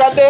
Cadê?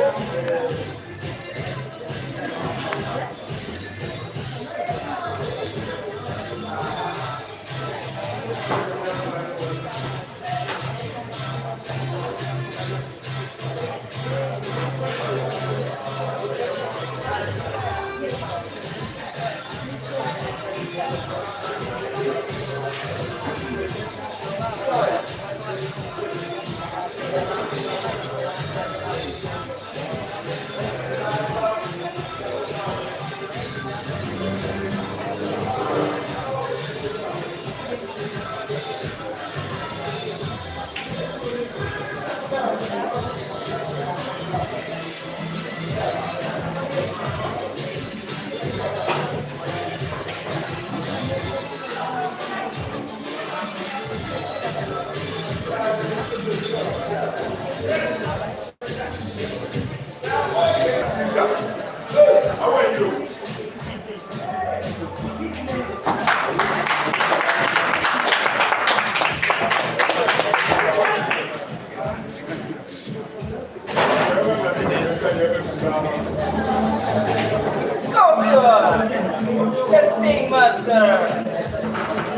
Testing master.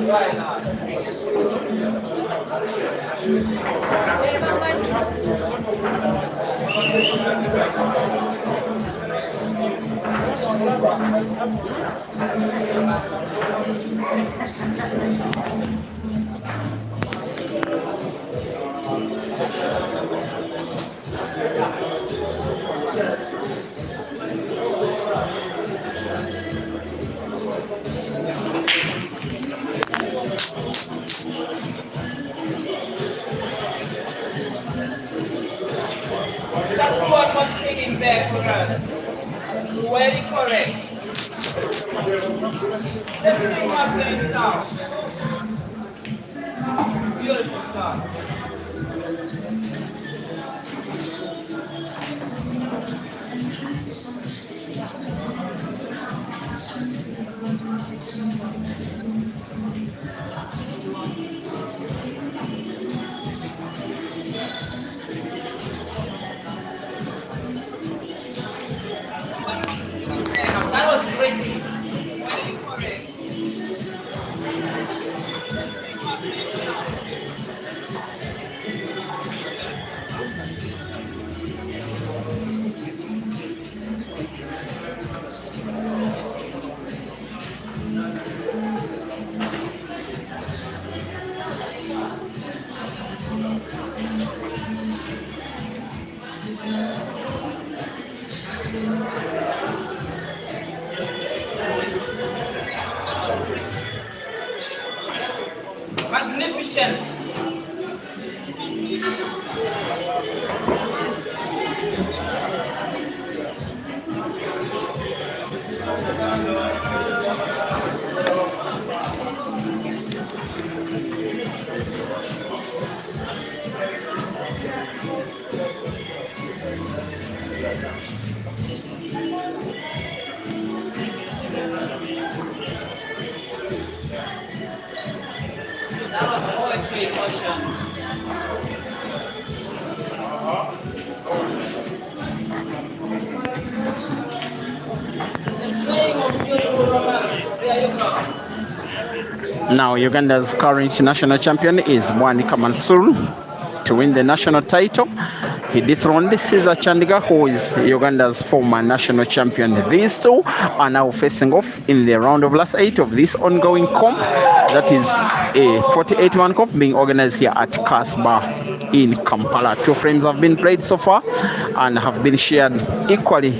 Why not? That's what was taking there for us. Very correct. Everything was going sound. Beautiful sound. That was pretty. Very correct. Magnificent. That was poetry emotion. The swing of beautiful romance. There you go. Now Uganda's current national champion is Bwanika Mansur. To win the national title, he dethroned Caesar Chandiga, who is Uganda's former national champion. These two are now facing off in the round of last 8 of this ongoing comp. That is a 48-man comp being organized here at CAS in Kampala. 2 frames have been played so far and have been shared equally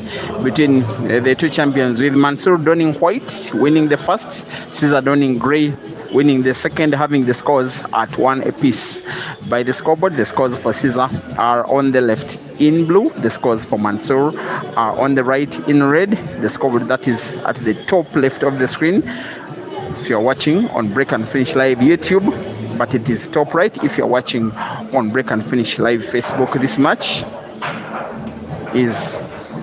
between the 2 champions, with Mansur donning white winning the first, Caesar donning grey winning the second, having the scores at 1 apiece. By the scoreboard, the scores for Caesar are on the left in blue, the scores for Mansur are on the right in red. The scoreboard that is at the top left of the screen. If you're watching on Break and Finish Live YouTube, but it is top right. If you're watching on Break and Finish Live Facebook, this match is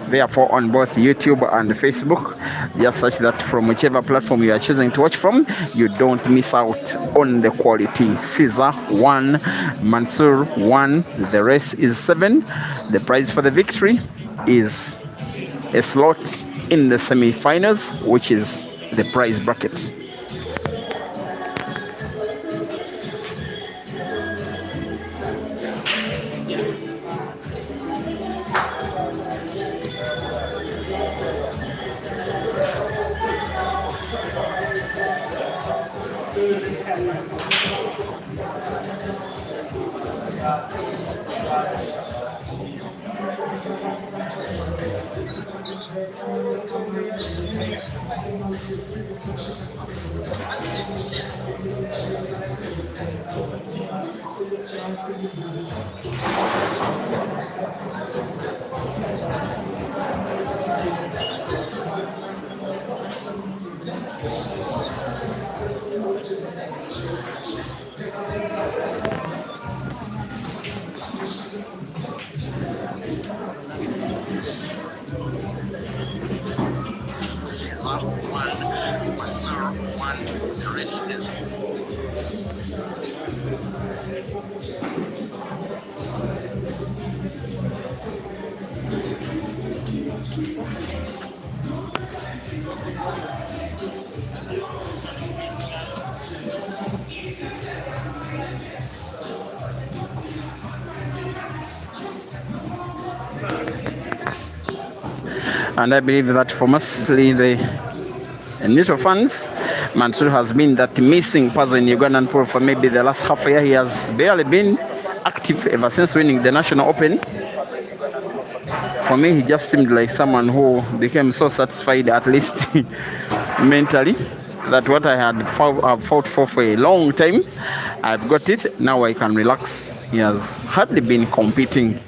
therefore on both YouTube and Facebook. Just such that from whichever platform you are choosing to watch from, you don't miss out on the quality. Caesar 1, Mansur 1, the race is 7. The prize for the victory is a slot in the semi-finals, which is the prize bracket. And I believe that for mostly the neutral fans, Mansur has been that missing puzzle in Ugandan pool for maybe the last half a year. He has barely been active ever since winning the National Open. For me, he just seemed like someone who became so satisfied, at least mentally, that what I had fought for a long time, I've got it. Now I can relax. He has hardly been competing,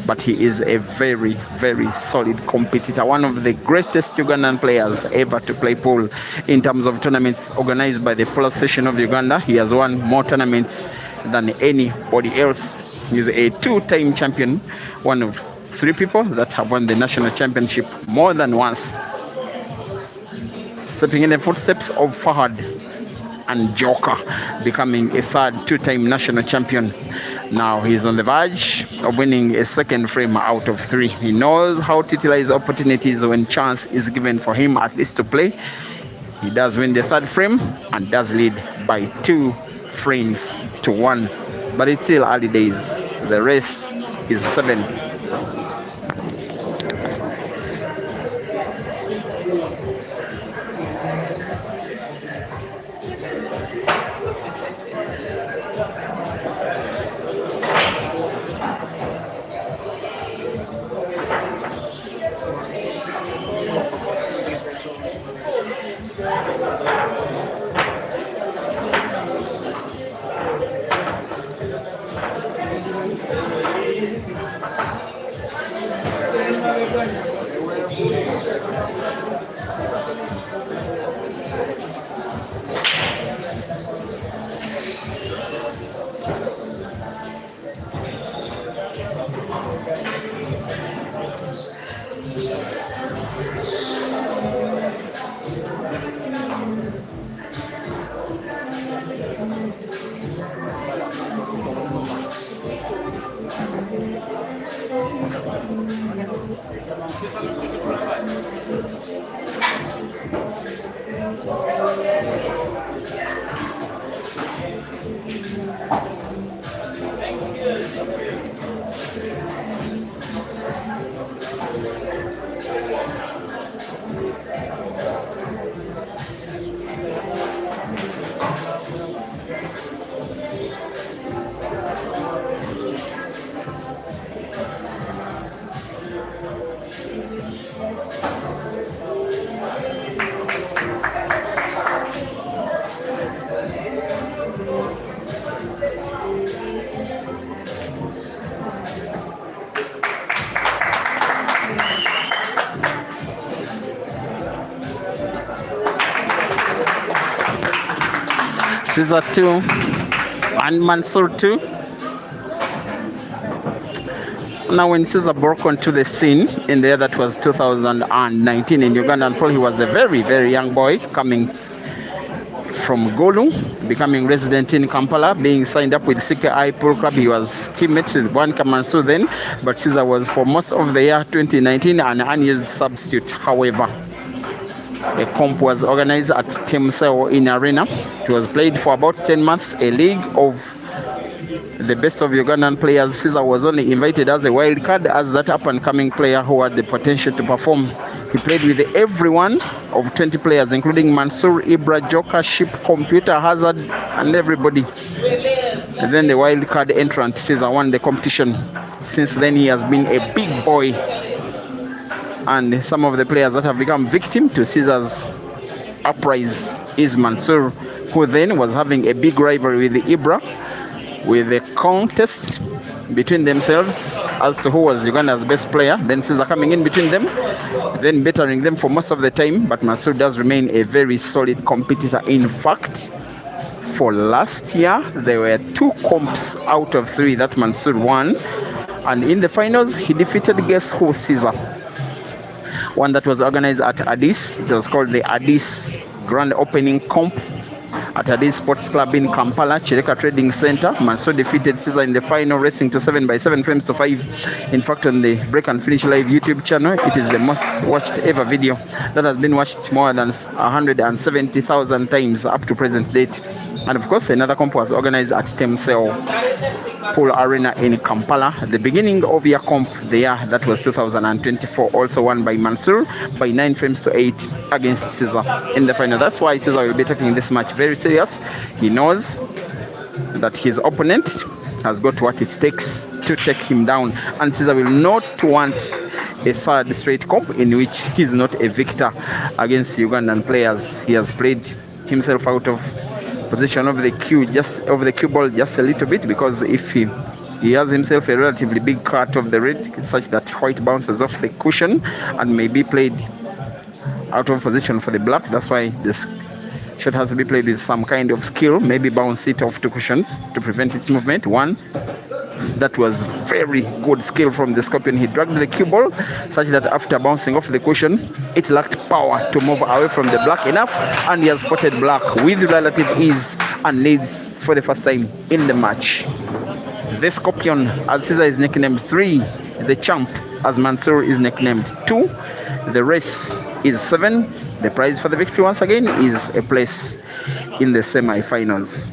but he is a very, very solid competitor. One of the greatest Ugandan players ever to play pool in terms of tournaments organized by the Pool Association of Uganda. He has won more tournaments than anybody else. He is a two-time champion, one of 3 people that have won the national championship more than once. Stepping in the footsteps of Fahad and Joker, becoming a third 2-time national champion. Now he's on the verge of winning a second frame out of 3. He knows how to utilize opportunities when chance is given for him at least to play. He does win the 3rd frame and does lead by 2 frames to 1. But it's still early days. The race is 7. Caesar 2, And Mansur too. Now when Caesar broke onto the scene in the year that was 2019 in Uganda, and Paul, he was a very, very young boy coming from Gulu, becoming resident in Kampala, being signed up with CKI Pro Club. He was teammates with Bwanika Mansur then, but Caesar was for most of the year 2019 an unused substitute. However, a comp was organized at Temseo in Arena. It was played for about 10 months, a league of the best of Ugandan players. Caesar was only invited as a wild card, as that up-and-coming player who had the potential to perform. He played with every one of 20 players, including Mansur, Ibra, Joker, Ship, Computer, Hazard, and everybody. And then the wild card entrant, Caesar, won the competition. Since then, he has been a big boy. And some of the players that have become victim to Caesar's uprise is Mansur, who then was having a big rivalry with Ibra, with a contest between themselves as to who was Uganda's best player. Then Caesar coming in between them, then bettering them for most of the time. But Mansur does remain a very solid competitor. In fact, for last year, there were 2 comps out of 3 that Mansur won. And in the finals, he defeated, guess who, Caesar? One that was organized at Addis. It was called the Addis Grand Opening Comp at Addis Sports Club in Kampala, Chireka Trading Center. Mansur defeated Caesar in the final, racing to 7 by 7 frames to 5. In fact, on the Break and Finish Live YouTube channel, it is the most watched ever video that has been watched more than 170,000 times up to present date. And of course, another comp was organized at Temseo Pool Arena in Kampala. The beginning of year comp, the year that was 2024, also won by Mansur by 9 frames to 8 against Caesar in the final. That's why Caesar will be taking this match very serious. He knows that his opponent has got what it takes to take him down, and Caesar will not want a third straight comp in which he's not a victor against Ugandan players. He has played himself out of position of the cue, just over the cue ball just a little bit, because if he has himself a relatively big cut of the red such that white bounces off the cushion and may be played out of position for the black. That's why this shot has to be played with some kind of skill, maybe bounce it off to cushions to prevent its movement. One, that was very good skill from the Scorpion. He dragged the cue ball such that after bouncing off the cushion, it lacked power to move away from the black enough, and he has spotted black with relative ease and leads for the first time in the match. The Scorpion, as Caesar is nicknamed 3, the champ, as Mansur is nicknamed 2. The race is 7. The prize for the victory once again is a place in the semi-finals.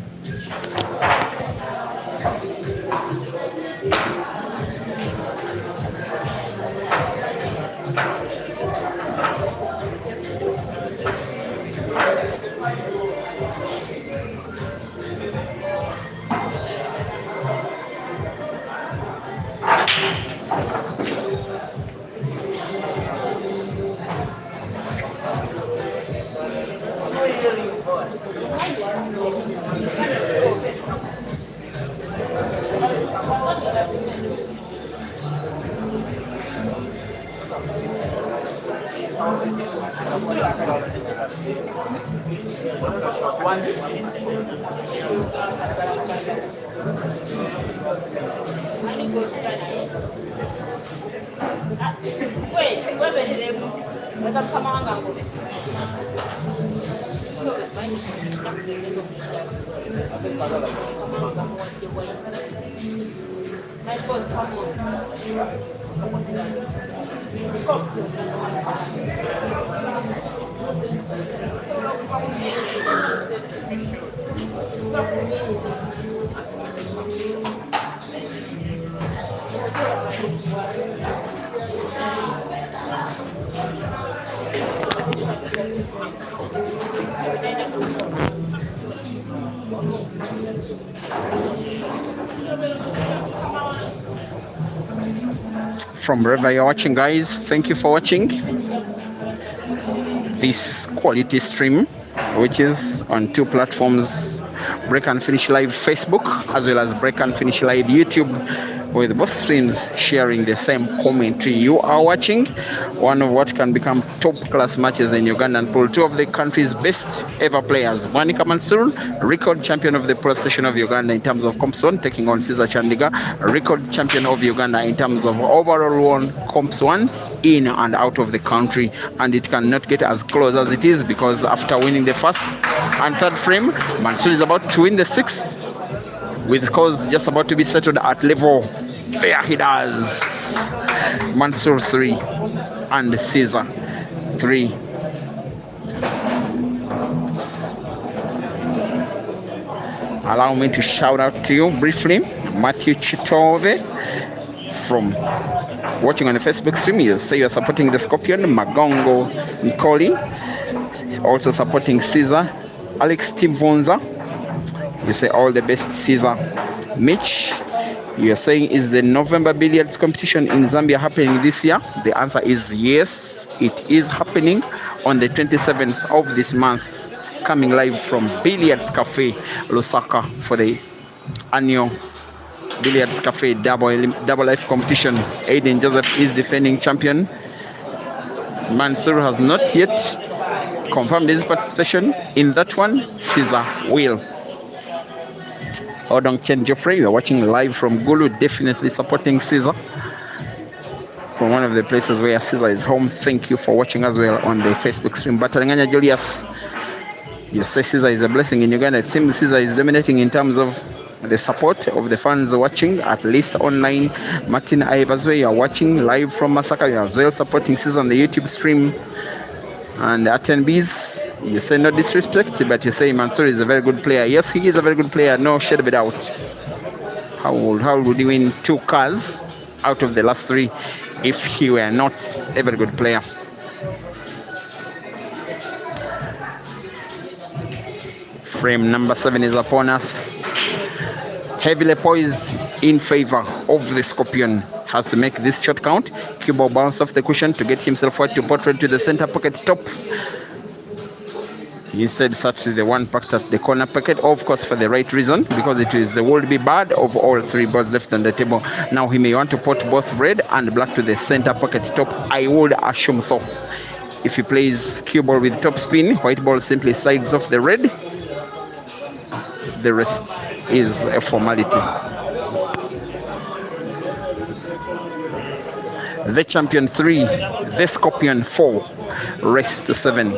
From wherever you're watching, guys, thank you for watching this quality stream, which is on 2 platforms, Break and Finish Live Facebook as well as Break and Finish Live YouTube. with both streams sharing the same commentary. You are watching one of what can become top class matches in Ugandan pool. Two of the country's best ever players, Bwanika Mansur, record champion of the Pro Station of Uganda in terms of Comps 1, taking on Caesar Chandiga, record champion of Uganda in terms of overall won Comps 1 in and out of the country. And it cannot get as close as it is, because after winning the first and third frame, Mansur is about to win the sixth, with scores just about to be settled at level. There he does. Mansur 3 and Caesar 3. Allow me to shout out to you briefly. Matthew Chitove from watching on the Facebook stream. You say you're supporting the Scorpion. Magongo Nicoli is also supporting Caesar. Alex Tivonza, you say all the best, Caesar. Mitch, you're saying, is the November billiards competition in Zambia happening this year? The answer is yes, it is happening on the 27th of this month, coming live from Billiards Cafe Lusaka for the annual Billiards Cafe double life competition. Aiden Joseph is defending champion. Mansur has not yet confirmed his participation in that one. Caesar will. Odong Chen Geoffrey, you are watching live from Gulu, definitely supporting Caesar from one of the places where Caesar is home. Thank you for watching as well on the Facebook stream. Batalanganya Julius, you say Caesar is a blessing in Uganda. It seems Caesar is dominating in terms of the support of the fans watching, at least online. Martin Aibazwe, you are watching live from Masaka. You are as well supporting Caesar on the YouTube stream. And attendees, you say no disrespect, but you say Mansur is a very good player. Yes, he is a very good player, no shade of a doubt. How would he win 2 CAS out of the last 3 if he were not a very good player? Frame number 7 is upon us. Heavily poised in favor of the Scorpion. Has to make this shot count. Cue ball bounce off the cushion to get himself forward to portrait to the center pocket top. Instead, such the one packed at the corner pocket, of course, for the right reason, because it is the would be bad of all 3 balls left on the table. Now he may want to put both red and black to the center pocket top. I would assume so. If he plays cue ball with top spin, white ball simply slides off the red. The rest is a formality. The champion 3, the Scorpion 4, race to 7.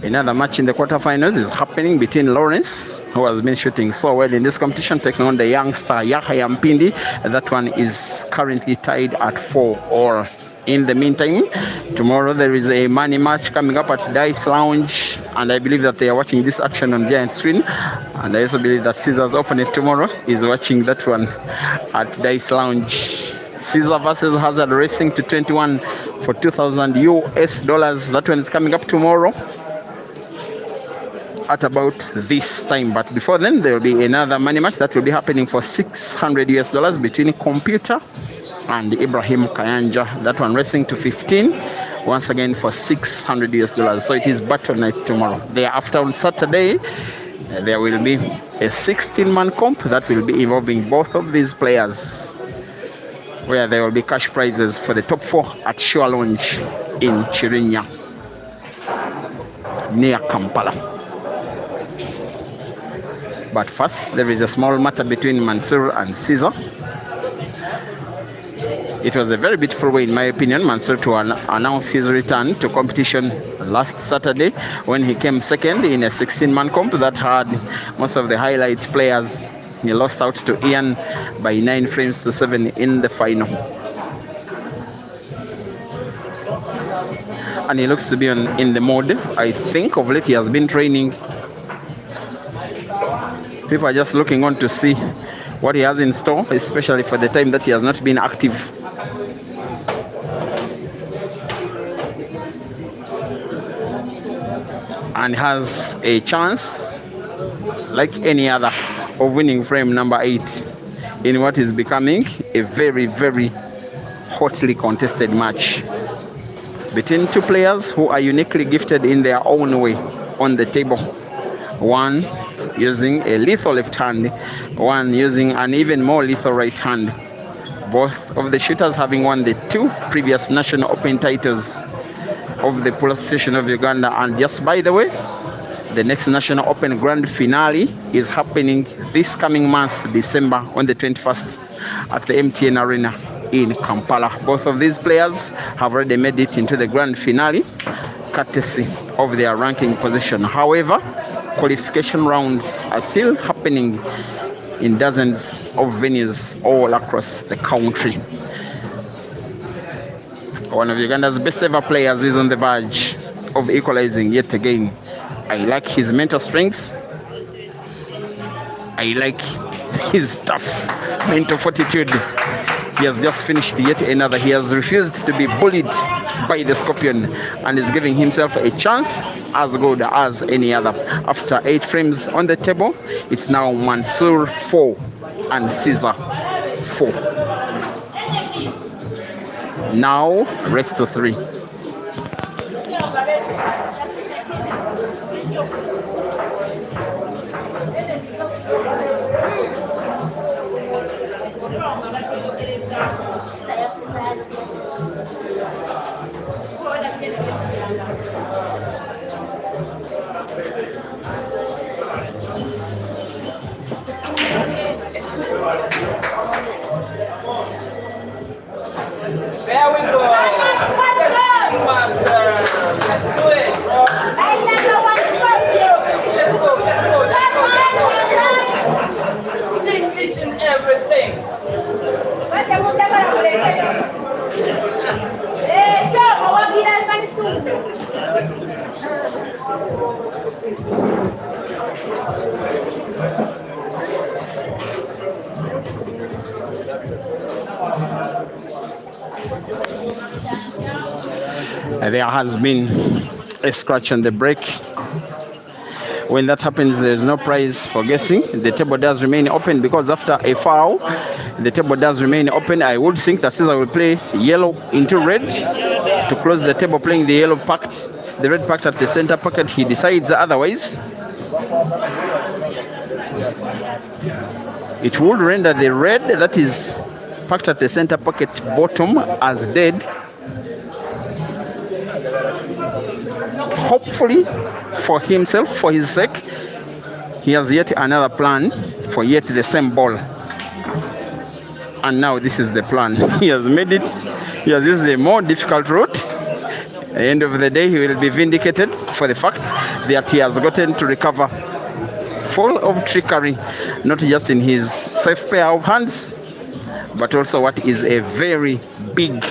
Another match in the quarterfinals is happening between Lawrence, who has been shooting so well in this competition, taking on the youngster Yahya Mpindi. That one is currently tied at 4-4. In the meantime, tomorrow there is a money match coming up at Dice Lounge, and I believe that they are watching this action on giant screen. And I also believe that Caesar's opponent tomorrow is watching that one at Dice Lounge. Caesar versus Hazard racing to 21 for 2,000 US dollars. That one is coming up tomorrow at about this time. But before then, there will be another money match that will be happening for 600 US dollars between Computer and Ibrahim Kayanja. That one racing to 15 once again for $600 US. So it is battle night tomorrow. Thereafter on Saturday, there will be a 16-man comp that will be involving both of these players, where there will be cash prizes for the top 4 at Shore Lounge in Chirinya, near Kampala. But first, there is a small matter between Mansur and Caesar. It was a very beautiful way, in my opinion, Mansur to announce his return to competition last Saturday when he came second in a 16-man comp that had most of the highlight players. He lost out to Ian by 9 frames to 7 in the final. And he looks to be in the mode. I think of late he has been training. People are just looking on to see what he has in store, especially for the time that he has not been active. And has a chance, like any other, of winning frame number 8 in what is becoming a very, very hotly contested match between 2 players who are uniquely gifted in their own way on the table. One using a lethal left hand, one using an even more lethal right hand. Both of the shooters having won the 2 previous National Open titles of the Polo Association of Uganda. And just by the way, the next National Open Grand Finale is happening this coming month, December, on the 21st at the MTN Arena in Kampala. Both of these players have already made it into the Grand Finale, courtesy of their ranking position. However, qualification rounds are still happening in dozens of venues all across the country. One of Uganda's best ever players is on the verge of equalizing yet again. I like his mental strength. I like his tough mental fortitude. He has just finished yet another. He has refused to be bullied by the Scorpion and is giving himself a chance as good as any other. After 8 frames on the table, it's now Mansur 4 and Caesar 4. Now, rest to 3. There we go. Master. Let's do it, bro. Let's go. Each and everything. There has been a scratch on the brake. When that happens, there's no prize for guessing. The table does remain open because after a foul, the table does remain open. I would think that Caesar will play yellow into red to close the table, playing the yellow packed, the red packed at the center pocket. He decides otherwise. It would render the red that is packed at the center pocket bottom as dead. Hopefully for himself, for his sake, he has yet another plan for yet the same ball. And now this is the plan. He has made it. He has used a more difficult route. At the end of the day, he will be vindicated for the fact that he has gotten to recover full of trickery, not just in his safe pair of hands, but also what is a very big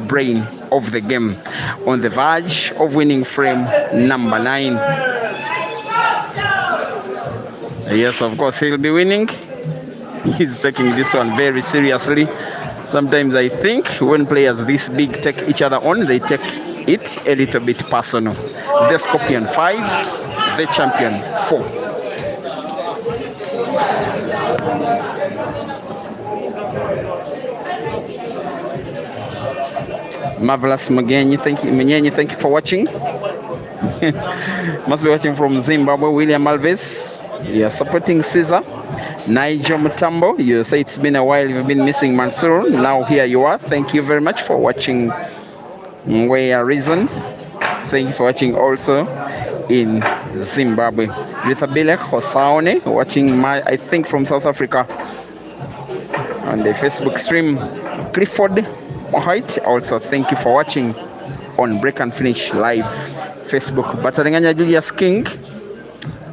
brain of the game, on the verge of winning frame number 9. Yes, of course, he'll be winning. He's taking this one very seriously. Sometimes I think when players this big take each other on, they take it a little bit personal. The Scorpion 5, the champion 4. Marvelous Mugenyi, thank you for watching. Must be watching from Zimbabwe. William Alves, you're supporting Caesar. Nigel Mutambo, you say it's been a while, you've been missing Mansur. Now here you are. Thank you very much for watching. Where Reason, thank you for watching also in Zimbabwe. Rithabile Hosaone, watching I think from South Africa on the Facebook stream. Clifford White, also thank you for watching on Break and Finish Live Facebook. Batarenganya Julius King,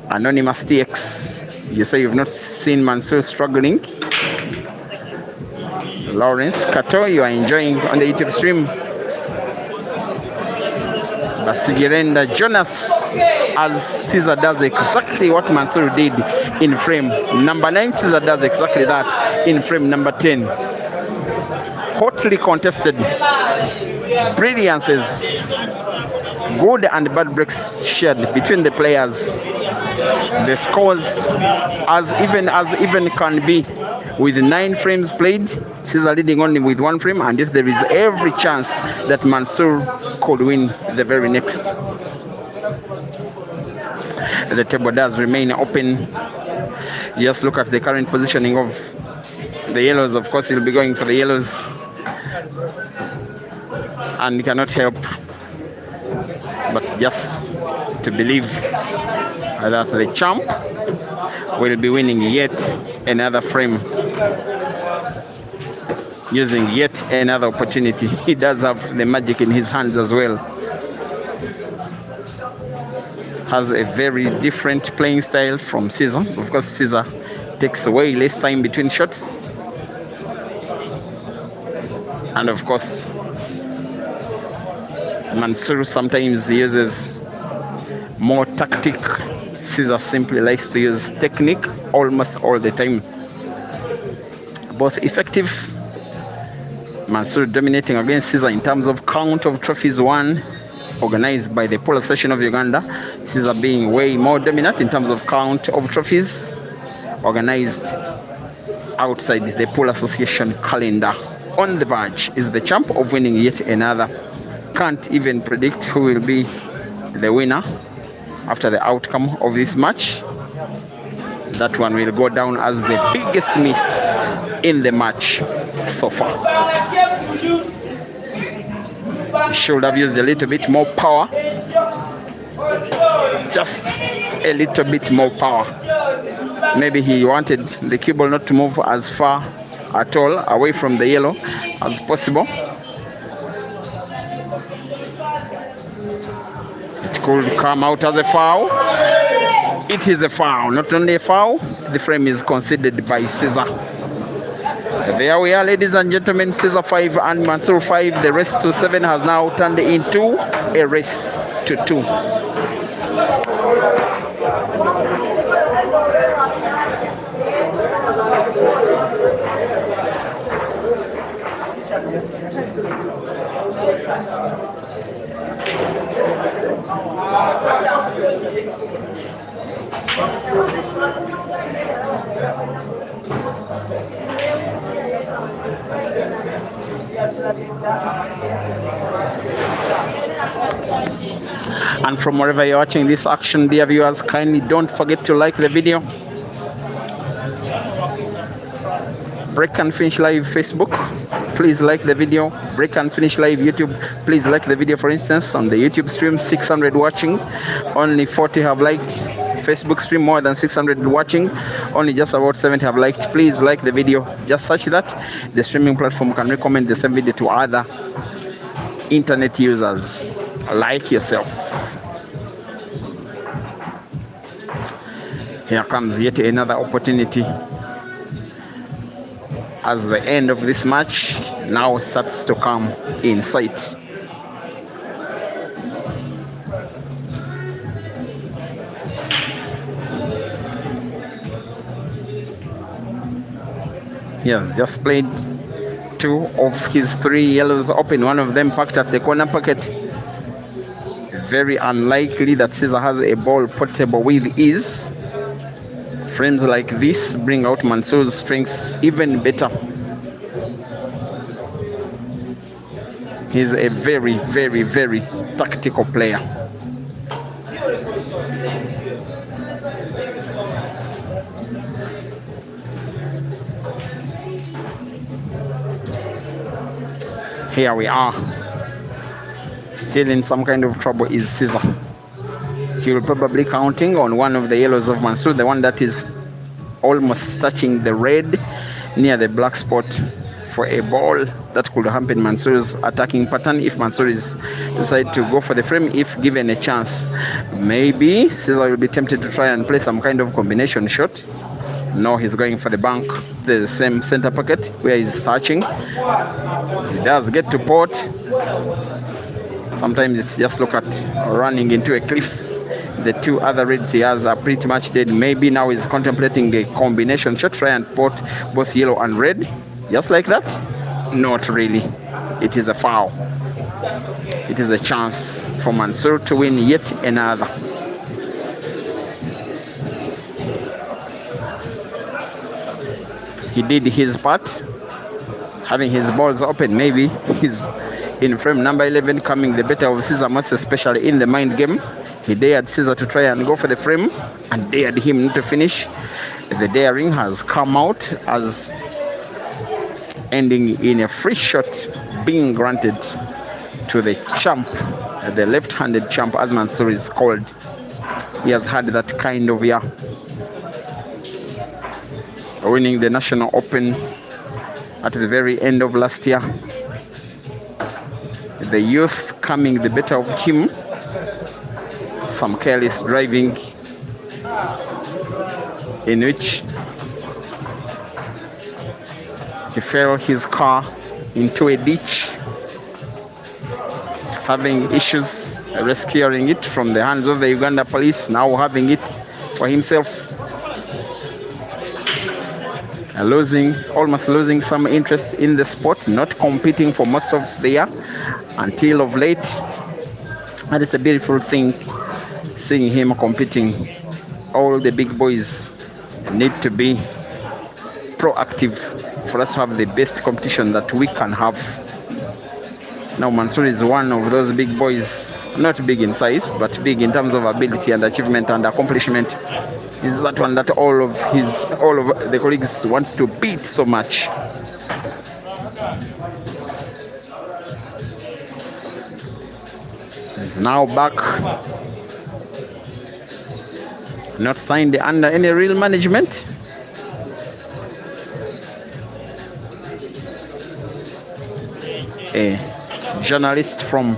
Anonymous TX, you say you've not seen Mansur struggling. Lawrence Kato, you are enjoying on the YouTube stream. Basigirenda Jonas, as Caesar does exactly what Mansur did in frame number 9. Caesar does exactly that in frame number 10. Hotly contested brilliances, good and bad breaks shared between the players. The scores as even can be, with 9 frames played, Caesar leading only with 1 frame, and yet there is every chance that Mansur could win the very next. The table does remain open. Just look at the current positioning of the yellows. Of course, he'll be going for the yellows, and cannot help but just to believe that the champ will be winning yet another frame, using yet another opportunity. He does have the magic in his hands as well. Has a very different playing style from Caesar. Of course, Caesar takes way less time between shots, and of course Mansur sometimes uses more tactic. Caesar simply likes to use technique almost all the time. Both effective. Mansur dominating against Caesar in terms of count of trophies won, organized by the Polo Association of Uganda. Caesar being way more dominant in terms of count of trophies organized outside the Polo Association calendar. On the verge is the champ of winning yet another. Can't even predict who will be the winner after the outcome of this match. That one will go down as the biggest miss in the match so far. Should have used a little bit more power, just a little bit more power. Maybe he wanted the cue ball not to move as far at all away from the yellow as possible. It could come out as a foul. It is a foul. Not only a foul, the frame is conceded by Caesar. There we are, ladies and gentlemen. Caesar 5 and Mansur 5. The race to 7 has now turned into a race to 2. And from wherever you're watching this action, dear viewers, kindly don't forget to like the video. Break and Finish Live Facebook, please like the video. Break and Finish Live YouTube, please like the video. For instance, on the YouTube stream, 600 watching, only 40 have liked. Facebook stream, more than 600 watching, only just about 70 have liked. Please like the video, just such that the streaming platform can recommend the same video to other internet users like yourself. Here comes yet another opportunity as the end of this match now starts to come in sight. He has just played 2 of his 3 yellows open, one of them parked at the corner pocket. Very unlikely that Caesar has a ball portable with ease. Frames like this bring out Mansur's strengths even better. He's a very, very, very tactical player. Here we are. Still in some kind of trouble is Caesar. He will probably counting on one of the yellows of Mansur, the one that is almost touching the red near the black spot, for a ball that could hamper Mansur's attacking pattern if Mansur is decide to go for the frame if given a chance. Maybe Caesar will be tempted to try and play some kind of combination shot. No, he's going for the bank, the same center pocket where he's touching. He does get to port. Sometimes it's just look at running into a cliff. The two other reds he has are pretty much dead. Maybe now he's contemplating a combination shot, try and port both yellow and red. Just like that? Not really. It is a foul. It is a chance for Mansur to win yet another. He did his part, having his balls open. Maybe he's in frame number 11, coming the better of Caesar, most especially in the mind game. He dared Caesar to try and go for the frame and dared him to finish. The daring has come out as ending in a free shot being granted to the champ, the left-handed champ, as Mansur is called. He has had that kind of year, winning the National Open at the very end of last year. The youth coming the better of him. Some careless driving in which he fell his car into a ditch, having issues rescuing it from the hands of the Uganda police, now having it for himself. Almost losing some interest in the sport, not competing for most of the year until of late. And it's a beautiful thing seeing him competing. All the big boys need to be proactive for us to have the best competition that we can have. Now Mansur is one of those big boys, not big in size, but big in terms of ability and achievement and accomplishment. He's that one that all of the colleagues want to beat so much. He's now back, not signed under any real management. A journalist from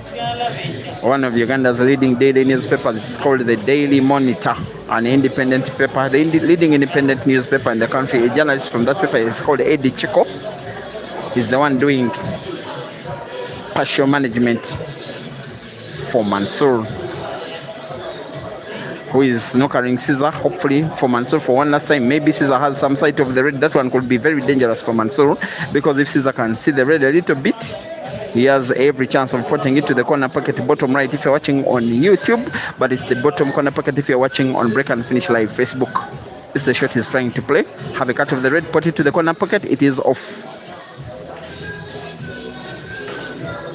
one of Uganda's leading daily newspapers. It's called the Daily Monitor, an independent paper, the leading independent newspaper in the country. A journalist from that paper is called Eddie Chiko. He's the one doing partial management for Mansur, who is snookering Caesar, hopefully for Mansur for one last time. Maybe Caesar has some sight of the red. That one could be very dangerous for Mansur, because if Caesar can see the red a little bit, he has every chance of putting it to the corner pocket, bottom right if you're watching on YouTube, but it's the bottom corner pocket if you're watching on Break and Finish Live Facebook. It's the shot he's trying to play. Have a cut of the red, put it to the corner pocket. It is off.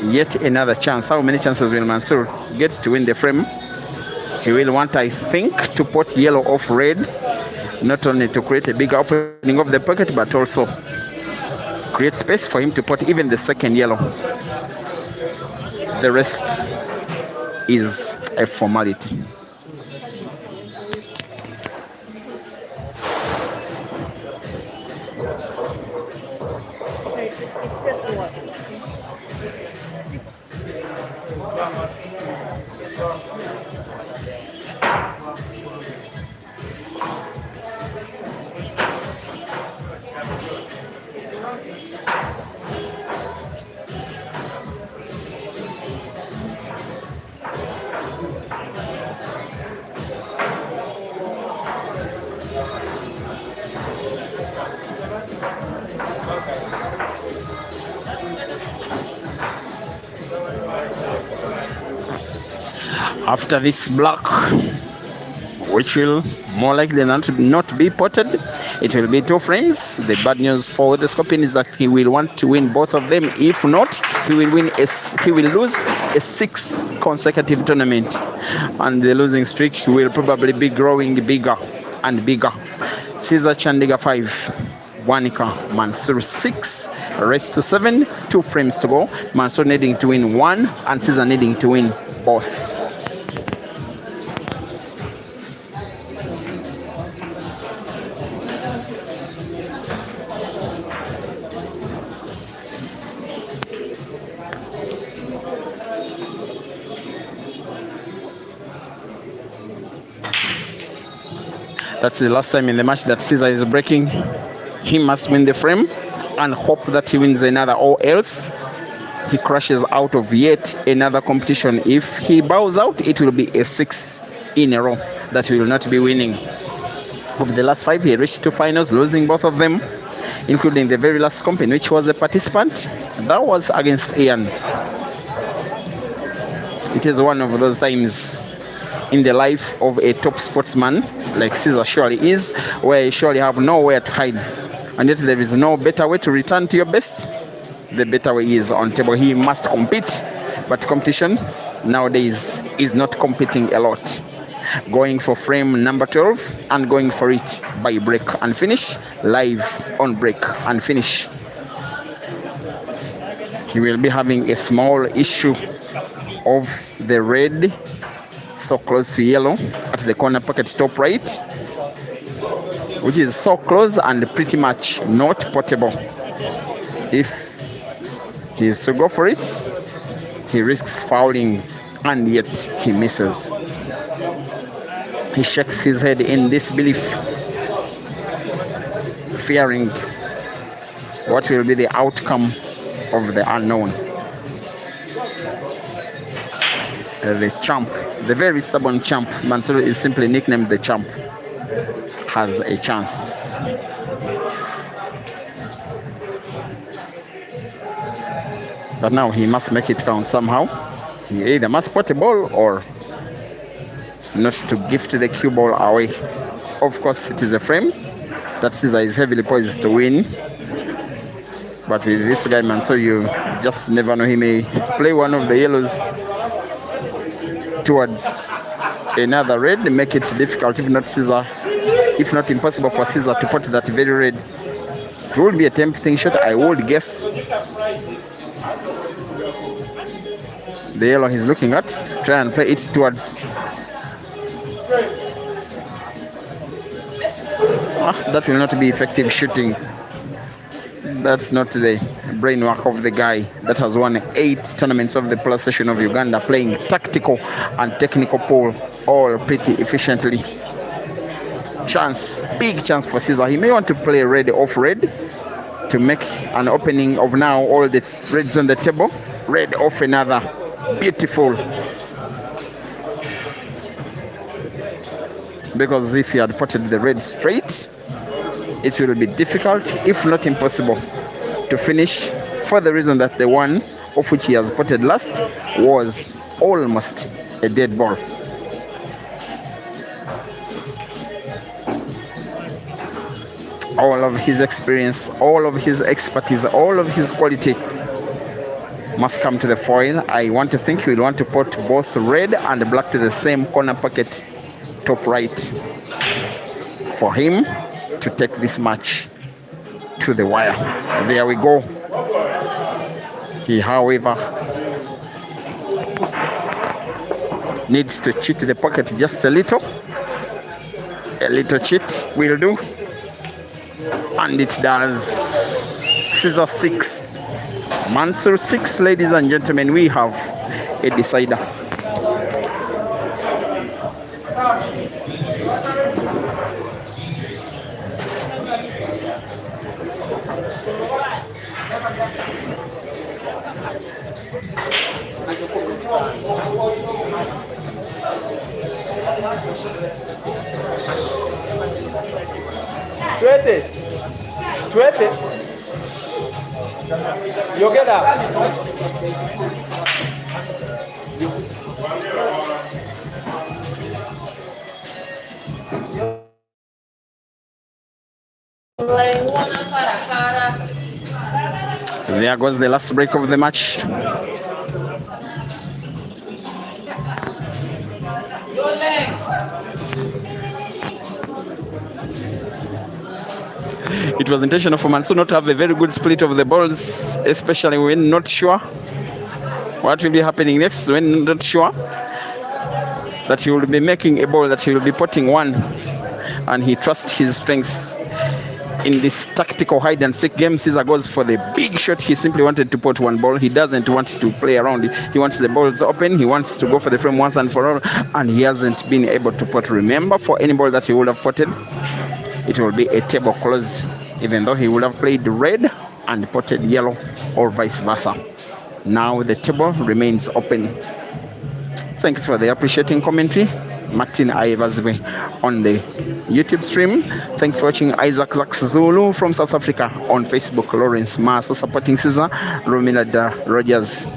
Yet another chance. How many chances will Mansur get to win the frame? He will want, I think, to put yellow off red, not only to create a bigger opening of the pocket, but also create space for him to put even the second yellow. The rest is a formality. It's just what? 6. After this block, which will more likely not be potted, It will be 2 frames. The bad news for the Scorpion is that he will want to win both of them. If not, he will lose a 6 consecutive tournament, and the losing streak will probably be growing bigger and bigger. Caesar Chandiga 5, Bwanika Mansur 6, race to 7, 2 frames to go. Mansur needing to win 1 and Caesar needing to win both. That's the last time in the match that Caesar is breaking. He must win the frame and hope that he wins another, or else he crashes out of yet another competition. If he bows out, it will be a 6 in a row that he will not be winning. Of the last 5, he reached 2 finals, losing both of them, including the very last comp in which was a participant. That was against Ian. It is one of those times in the life of a top sportsman like Caesar surely is, where you surely have nowhere to hide, and yet there is no better way to return to your best. The better way is on table. He must compete, but competition nowadays is not competing a lot. Going for frame number 12 and going for it by break and finish, live on break and finish. He will be having a small issue of the red so close to yellow at the corner pocket top right, which is so close and pretty much not potable. If he is to go for it, he risks fouling, and yet he misses. He shakes his head in disbelief, fearing what will be the outcome of the unknown. The champ, the very stubborn champ, Mansur is simply nicknamed the champ, has a chance. But now he must make it count somehow. He either must pot a ball or not to gift the cue ball away. Of course, it is a frame that Caesar is heavily poised to win. But with this guy, Mansur, you just never know. He may play one of the yellows towards another red, make it difficult, if not impossible for Caesar to put that very red. It will be a tempting shot, I would guess. The yellow he's looking at, try and play it towards. That will not be effective shooting. That's not the brain work of the guy that has won 8 tournaments of the Plus Session of Uganda, playing tactical and technical pool all pretty efficiently. Chance, big chance for Caesar. He may want to play red off red to make an opening of now all the reds on the table. Red off another. Beautiful. Because if he had potted the red straight, it will be difficult, if not impossible, to finish, for the reason that the one of which he has potted last was almost a dead ball. All of his experience, all of his expertise, all of his quality must come to the foil. I want to think he will want to put both red and black to the same corner pocket top right for him to take this match to the wire. There we go. He, however, needs to cheat the pocket just a little. A little cheat will do. And it does. Caesar 6, Mansur 6, ladies and gentlemen. We have a decider. Tuete. Yogeda. There goes the last break of the match. It was intentional for Mansur not to have a very good split of the balls, especially when not sure what will be happening next, when not sure that he will be making a ball, that he will be putting one, and he trusts his strengths. In this tactical hide and seek game, Caesar goes for the big shot. He simply wanted to put one ball. He doesn't want to play around. He wants the balls open. He wants to go for the frame once and for all, and he hasn't been able to put. Remember, for any ball that he would have putted, it will be a table close, even though he would have played red and potted yellow, or vice versa. Now the table remains open. Thank you for the appreciating commentary, Martin Aivazwe on the YouTube stream. Thank you for watching. Isaac Zax Zulu from South Africa on Facebook. Lawrence Maso supporting Caesar. Romina Rogers.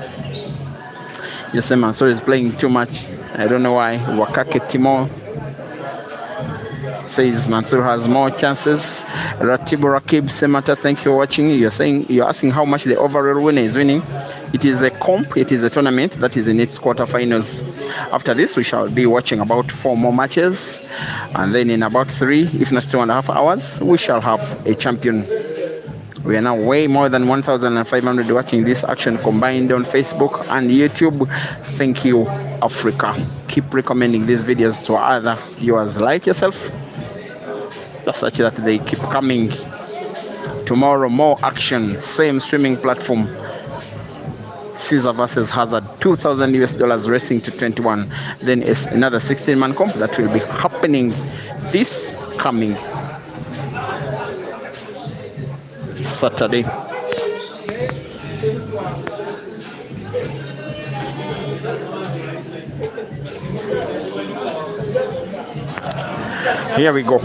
You say Mansur is playing too much. I don't know why. Wakake Timo says Mansur has more chances. Ratibu Rakib Semata, thank you for watching. You're asking how much the overall winner is winning. It is a comp, it is a tournament that is in its quarterfinals. After this, we shall be watching about 4 more matches, and then in about 3, if not 2.5 hours, we shall have a champion. We are now way more than 1,500 watching this action combined on Facebook and YouTube. Thank you, Africa. Keep recommending these videos to other viewers like yourself, just such that they keep coming. Tomorrow, more action, same streaming platform. Caesar versus Hazard, $2,000 racing to 21. Then it's another 16-man comp that will be happening this coming Saturday. Here we go.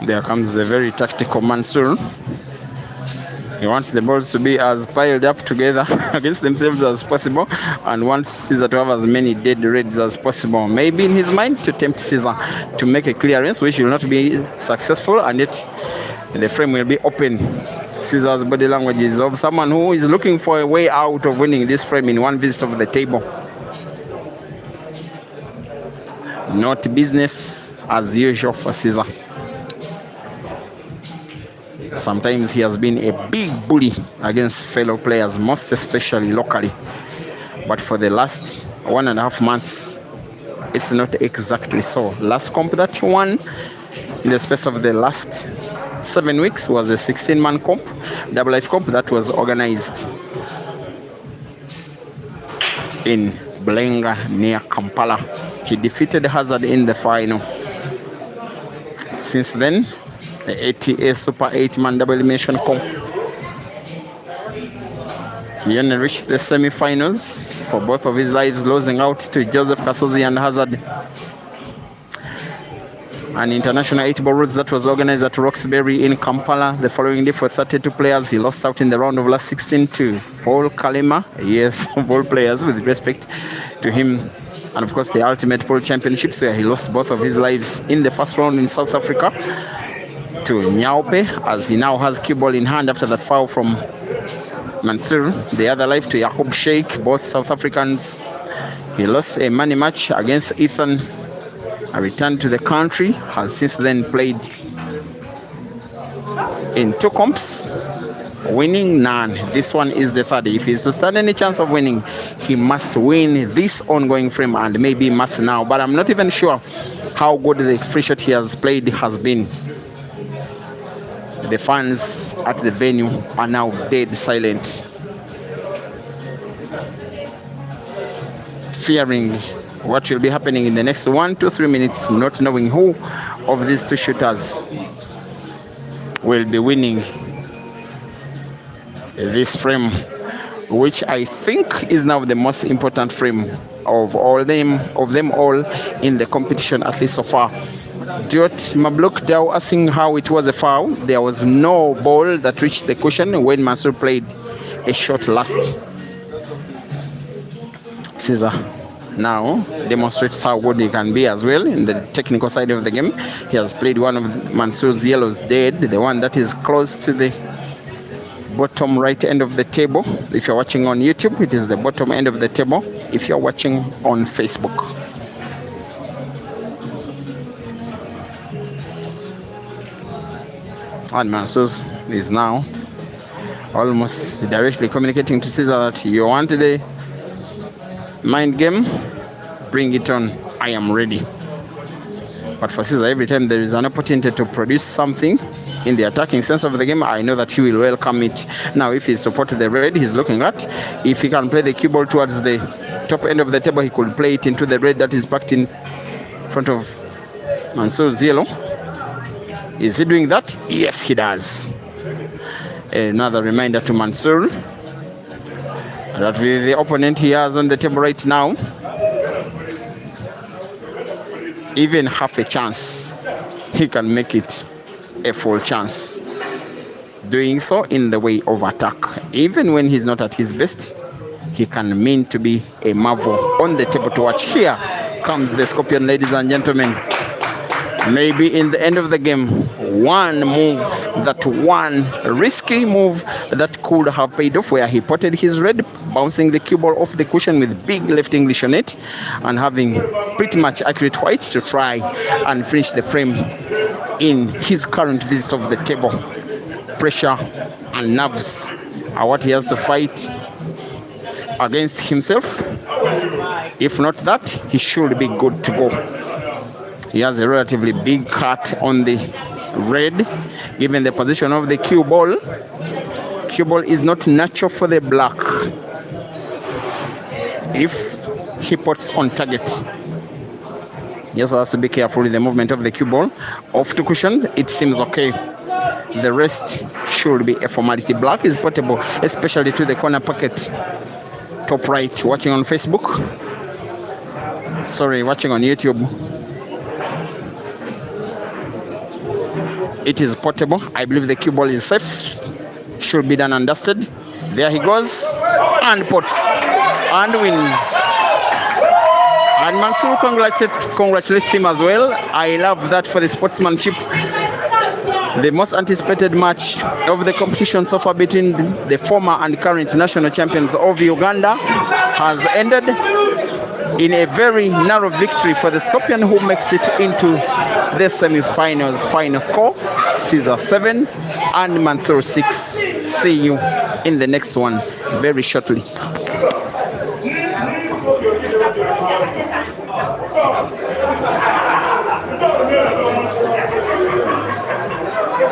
There comes the very tactical Mansur. He wants the balls to be as piled up together against themselves as possible, and wants Caesar to have as many dead reds as possible. Maybe in his mind to tempt Caesar to make a clearance, which will not be successful, and yet the frame will be open. Caesar's body language is of someone who is looking for a way out of winning this frame in one visit of the table. Not business as usual for Caesar. Sometimes he has been a big bully against fellow players, most especially locally. But for the last 1.5 months, it's not exactly so. Last comp that he won in the space of the last 7 weeks was a 16-man comp, double life comp that was organized in Bwanika near Kampala. He defeated Hazard in the final. Since then, the ATA Super 8-man double elimination comp, he only reached the semi-finals for both of his lives, losing out to Joseph Kasozi and Hazard. An international 8-ball route that was organized at Roxbury in Kampala the following day for 32 players. He lost out in the round of last 16 to Paul Kalema. Yes, ball players, with respect to him. And of course the Ultimate Pool Championships, where he lost both of his lives in the first round in South Africa to Nyaupe, as he now has cue ball in hand after that foul from Mansur. The other life to Yacob Sheikh, both South Africans. He lost a money match against Ethan. A return to the country, has since then played in 2 comps, winning none. This one is the third. If he's to stand any chance of winning, he must win this ongoing frame, and maybe must now. But I'm not even sure how good the free shot he has played has been. The fans at the venue are now dead silent, fearing what will be happening in the next 1 to 3 minutes, not knowing who of these 2 shooters will be winning this frame, which I think is now the most important frame of them all in the competition, at least so far. Duat Mabluk Dow asking how it was a foul. There was no ball that reached the cushion when Mansur played a shot last. Caesar now demonstrates how good he can be as well in the technical side of the game. He has played one of Mansur's yellows dead, the one that is close to the bottom right end of the table. If you're watching on YouTube, it is the bottom end of the table. If you're watching on Facebook, and Mansur is now almost directly communicating to Caesar that you want the mind game, bring it on, I am ready. But for Caesar, every time there is an opportunity to produce something in the attacking sense of the game, I know that he will welcome it. Now, if he's to put the red, he's looking at, if he can play the cue ball towards the top end of the table, he could play it into the red that is packed in front of Mansur's yellow. Is he doing that? Yes, he does. Another reminder to Mansur that with the opponent he has on the table right now, even half a chance, he can make it a full chance. Doing so in the way of attack. Even when he's not at his best, he can mean to be a marvel on the table to watch. Here comes the Scorpion, ladies and gentlemen. Maybe in the end of the game, one risky move that could have paid off, where he potted his red, bouncing the cue ball off the cushion with big left English on it, and having pretty much accurate white to try and finish the frame in his current visit of the table. Pressure and nerves are what he has to fight against himself. If not that, he should be good to go. He has a relatively big cut on the red, given the position of the cue ball. Cue ball is not natural for the black if he puts on target. He also has to be careful with the movement of the cue ball. Off to cushions, it seems okay. The rest should be a formality. Black is portable, especially to the corner pocket. Top right, watching on Facebook. Sorry, watching on YouTube. It is portable. I believe the cue ball is safe. Should be done and dusted. There he goes. And puts. And wins. And Mansur congratulates him as well. I love that for the sportsmanship. The most anticipated match of the competition so far between the former and current national champions of Uganda has ended in a very narrow victory for the Scorpion, who makes it into the semi-finals. Final score, Caesar 7 and Mansur 6. See you in the next one very shortly.